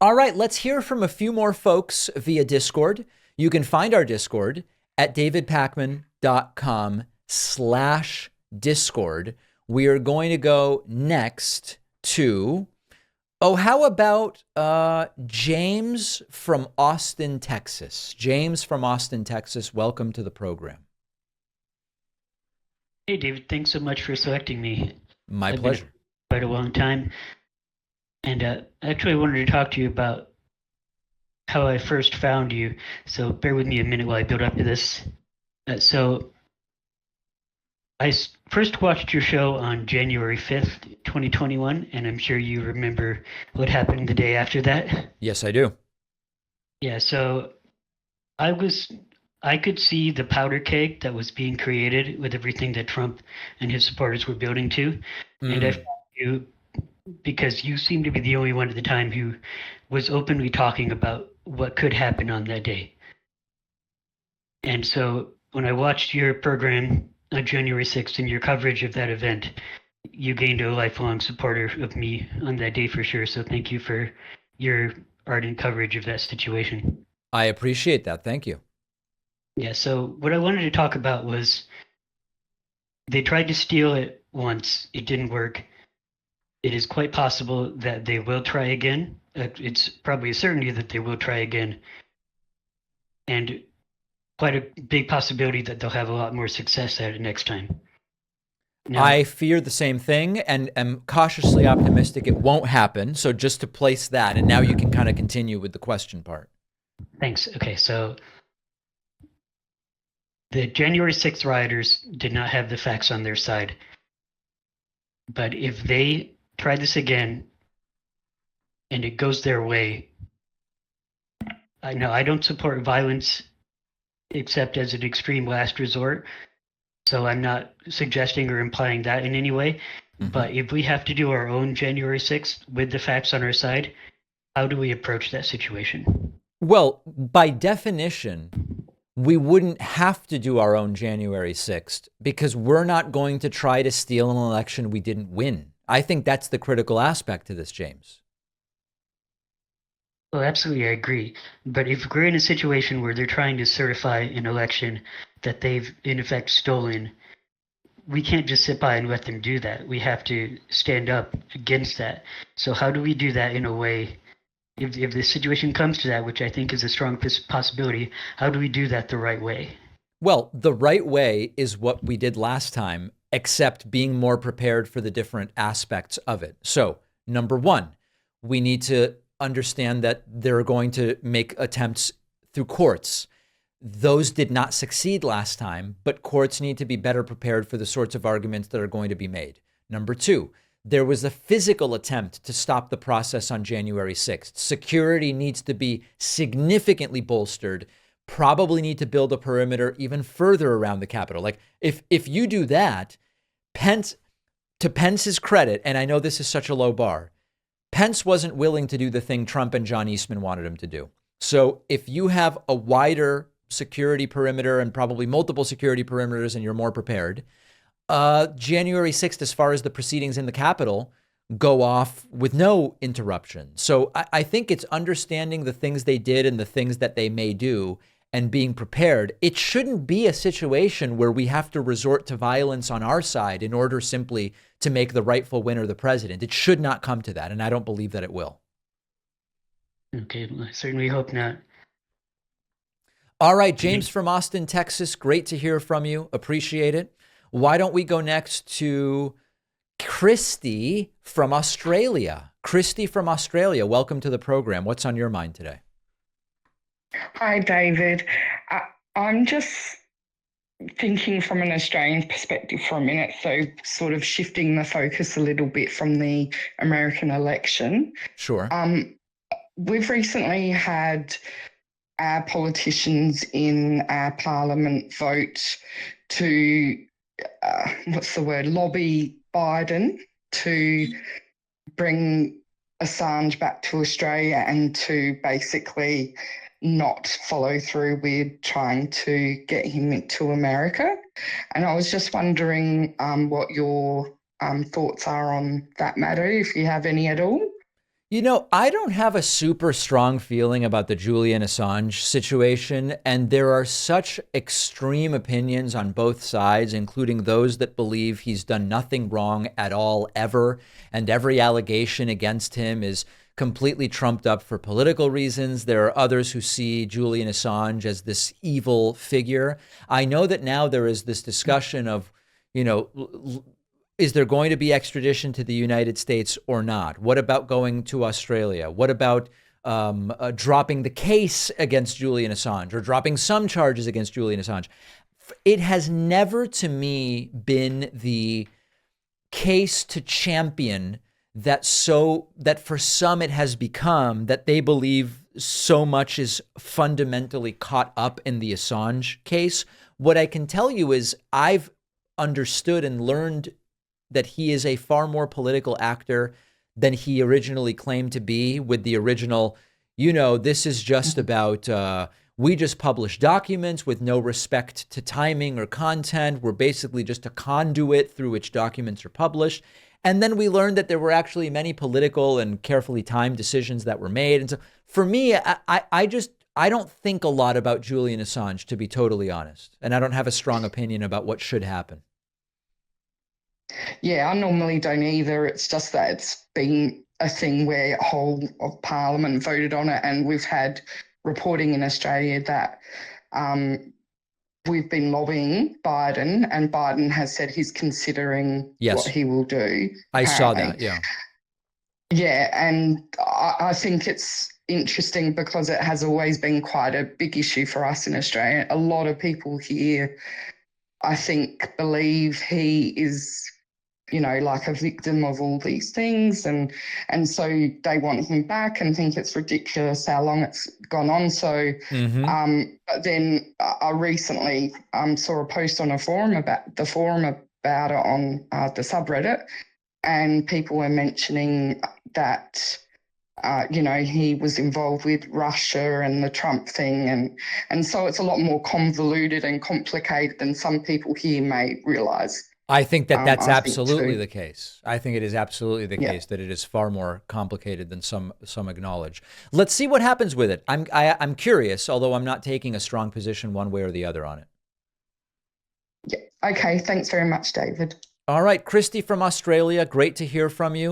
All right, let's hear from a few more folks via Discord. You can find our Discord at davidpakman.com/Discord. We are going to go next to, how about James from Austin, Texas? James from Austin, Texas, welcome to the program. Hey, David, thanks so much for selecting me. My I've been pleasure. quite a long time. And actually, I wanted to talk to you about how I first found you. So bear with me a minute while I build up to this. So I first watched your show on January 5th, 2021, and I'm sure you remember what happened the day after that. Yes, I do. Yeah, so I was I could see the powder keg that was being created with everything that Trump and his supporters were building to. And I found you because you seemed to be the only one at the time who was openly talking about what could happen on that day. And so when I watched your program on January 6th and your coverage of that event, you gained a lifelong supporter of me on that day for sure. So thank you for your ardent coverage of that situation. I appreciate that. Thank you. Yeah, so what I wanted to talk about was they tried to steal it once, it didn't work. It is quite possible that they will try again. It's probably a certainty that they will try again. And quite a big possibility that they'll have a lot more success at it next time. Now, I fear the same thing and am cautiously optimistic it won't happen. So just to place that, and now you can kind of continue with the question part. thanks. Okay, so the January 6th rioters did not have the facts on their side. But if they try this again and it goes their way, I know I don't support violence except as an extreme last resort. So I'm not suggesting or implying that in any way. Mm-hmm. But if we have to do our own January 6th with the facts on our side, how do we approach that situation? Well, by definition, we wouldn't have to do our own January 6th because we're not going to try to steal an election we didn't win. I think that's the critical aspect to this, James. Well, absolutely, I agree. But if we're in a situation where they're trying to certify an election that they've in effect stolen, we can't just sit by and let them do that. We have to stand up against that. So how do we do that in a way, if the situation comes to that, which I think is a strong possibility, how do we do that the right way? Well, the right way is what we did last time, except being more prepared for the different aspects of it. So, number one, we need to understand that they're going to make attempts through courts. Those did not succeed last time, but courts need to be better prepared for the sorts of arguments that are going to be made. Number two, there was a physical attempt to stop the process on January 6th. Security needs to be significantly bolstered, probably need to build a perimeter even further around the Capitol. Like if you do that, Pence, to Pence's credit, and I know this is such a low bar, Pence wasn't willing to do the thing Trump and John Eastman wanted him to do. So if you have a wider security perimeter and probably multiple security perimeters and you're more prepared, January 6th, as far as the proceedings in the Capitol, go off with no interruption. So I think it's understanding the things they did and the things that they may do and being prepared. It shouldn't be a situation where we have to resort to violence on our side in order simply to make the rightful winner the president. It should not come to that, and I don't believe that it will. Okay, well, I certainly hope not. All right, James from Austin, Texas, great to hear from you. Appreciate it. Why don't we go next to Christy from Australia? Christy from Australia, welcome to the program. What's on your mind today? Hi, David. I'm just thinking from an Australian perspective for a minute, so sort of shifting the focus a little bit from the American election. Sure. We've recently had our politicians in our parliament vote to, lobby Biden to bring Assange back to Australia and to basically not follow through with trying to get him into America. And I was just wondering what your thoughts are on that matter, if you have any at all. You know, I don't have a super strong feeling about the Julian Assange situation, and there are such extreme opinions on both sides, including those that believe he's done nothing wrong at all ever, and every allegation against him is completely trumped up for political reasons. There are others who see Julian Assange as this evil figure. I know that now there is this discussion of, you know, is there going to be extradition to the United States or not? What about going to Australia? What about dropping the case against Julian Assange or dropping some charges against Julian Assange? It has never to me been the case to champion that for some it has become that they believe so much is fundamentally caught up in the Assange case. What I can tell you is I've understood and learned that he is a far more political actor than he originally claimed to be with the original, this is just about, we just publish documents with no respect to timing or content. We're basically just a conduit through which documents are published. And then we learned that there were actually many political and carefully timed decisions that were made. And so for me, I don't think a lot about Julian Assange, to be totally honest. And I don't have a strong opinion about what should happen. Yeah, I normally don't either. It's just that it's been a thing where a whole of Parliament voted on it, and we've had reporting in Australia that we've been lobbying Biden, and Biden has said he's considering what he will do. I saw that, yeah. Yeah, and I think it's interesting because it has always been quite a big issue for us in Australia. A lot of people here, I think, believe he is, like a victim of all these things. And so they want him back and think it's ridiculous how long it's gone on. So but then I recently saw a post on a forum about it on the subreddit, and people were mentioning that he was involved with Russia and the Trump thing. And so it's a lot more convoluted and complicated than some people here may realize. I think that's absolutely the case. I think it is absolutely the case that it is far more complicated than some acknowledge. Let's see what happens with it. I'm curious, although I'm not taking a strong position one way or the other on it. Yeah. Okay. Thanks very much, David. All right. Christy from Australia, great to hear from you.